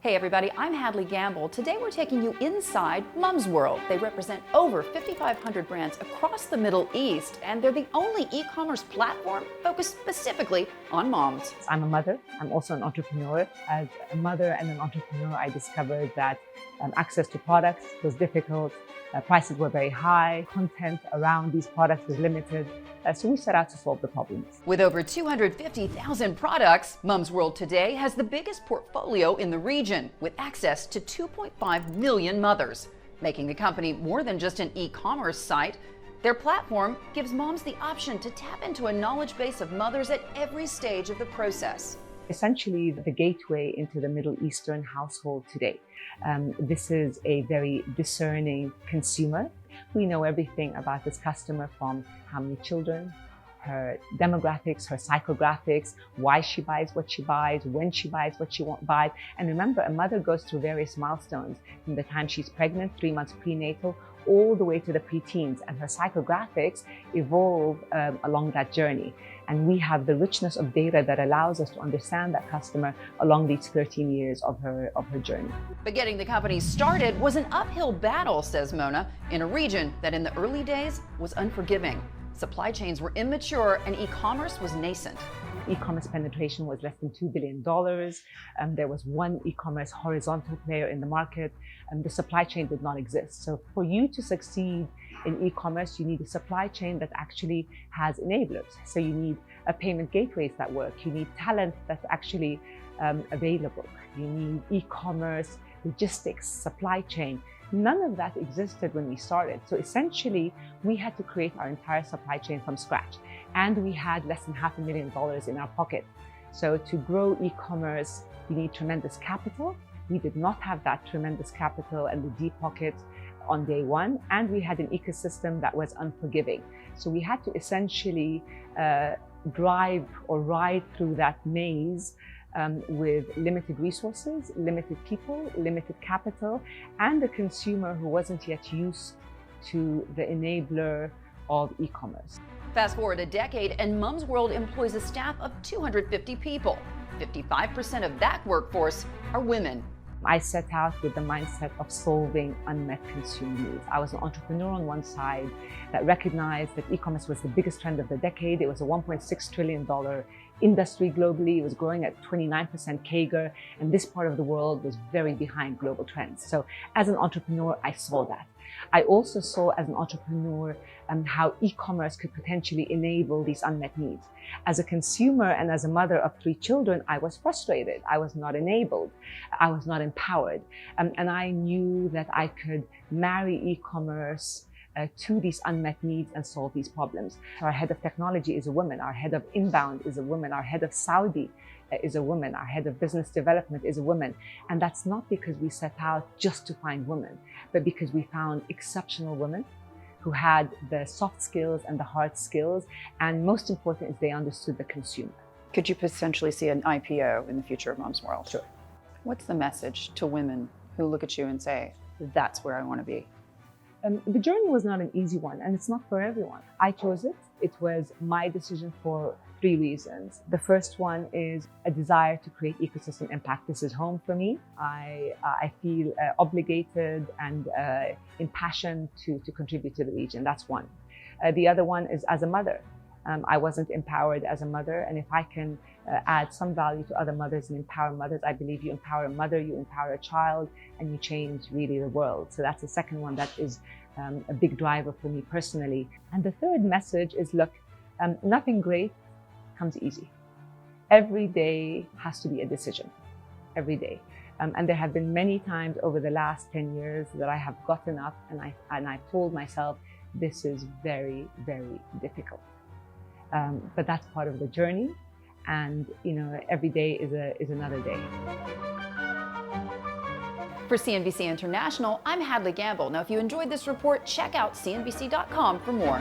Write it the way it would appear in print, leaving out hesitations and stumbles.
Hey everybody, I'm Hadley Gamble. Today we're taking you inside Mumzworld. They represent over 5,500 brands across the Middle East, and they're the only e-commerce platform focused specifically on moms. I'm a mother. I'm also an entrepreneur. As a mother and an entrepreneur, I discovered that access to products was difficult. Prices were very high. Content around these products was limited. So we set out to solve the problems. With over 250,000 products, Mumzworld today has the biggest portfolio in the region, with access to 2.5 million mothers. Making the company more than just an e-commerce site, their platform gives moms the option to tap into a knowledge base of mothers at every stage of the process. Essentially, the gateway into the Middle Eastern household today. This is a very discerning consumer. We know everything about this customer, from how many children, her demographics, her psychographics, why she buys what she buys, when she buys what she won't buy. And remember, a mother goes through various milestones from the time she's pregnant, 3 months prenatal, all the way to the preteens, and her psychographics evolve along that journey. And we have the richness of data that allows us to understand that customer along these 13 years of her journey. But getting the company started was an uphill battle, says Mona, in a region that in the early days was unforgiving. Supply chains were immature and e-commerce was nascent. E-commerce penetration was less than $2 billion. There was one e-commerce horizontal player in the market, and the supply chain did not exist. So for you to succeed in e-commerce, you need a supply chain that actually has enablers. So you need payment gateways that work. You need talent that's actually available. You need e-commerce, logistics, supply chain. None of that existed when we started. So essentially, we had to create our entire supply chain from scratch. And we had less than $500,000 in our pocket. So to grow e-commerce, you need tremendous capital. We did not have that tremendous capital and the deep pockets on day one. And we had an ecosystem that was unforgiving. So we had to essentially drive or ride through that maze with limited resources, limited people, limited capital, and a consumer who wasn't yet used to the enabler of e-commerce. Fast forward a decade, and Mumzworld employs a staff of 250 people. 55% of that workforce are women. I set out with the mindset of solving unmet consumer needs. I was an entrepreneur on one side that recognized that e-commerce was the biggest trend of the decade. It was a $1.6 trillion industry globally. It was growing at 29% CAGR, and this part of the world was very behind global trends. So as an entrepreneur, I saw that. I also saw as an entrepreneur how e-commerce could potentially enable these unmet needs. As a consumer and as a mother of 3 children, I was frustrated. I was not enabled. I was not empowered. And I knew that I could marry e-commerce to these unmet needs and solve these problems. So our head of technology is a woman. Our head of inbound is a woman. Our head of Saudi is a woman. Our head of business development is a woman. And that's not because we set out just to find women, but because we found exceptional women who had the soft skills and the hard skills. And most important is they understood the consumer. Could you potentially see an IPO in the future of Mumzworld? Sure. What's the message to women who look at you and say, that's where I want to be? The journey was not an easy one, and it's not for everyone. I chose it. It was my decision for 3 reasons. The first one is a desire to create ecosystem impact. This is home for me. I feel obligated and impassioned to contribute to the region. That's one. The other one is as a mother. I wasn't empowered as a mother, and if I can add some value to other mothers and empower mothers, I believe you empower a mother, you empower a child, and you change really the world. So that's the second one that is a big driver for me personally. And the third message is, look, nothing great comes easy. Every day has to be a decision, every day. And there have been many times over the last 10 years that I have gotten up and I've told myself, this is very, very difficult. But that's part of the journey, and every day is another day. For CNBC International, I'm Hadley Gamble. Now, if you enjoyed this report, check out cnbc.com for more.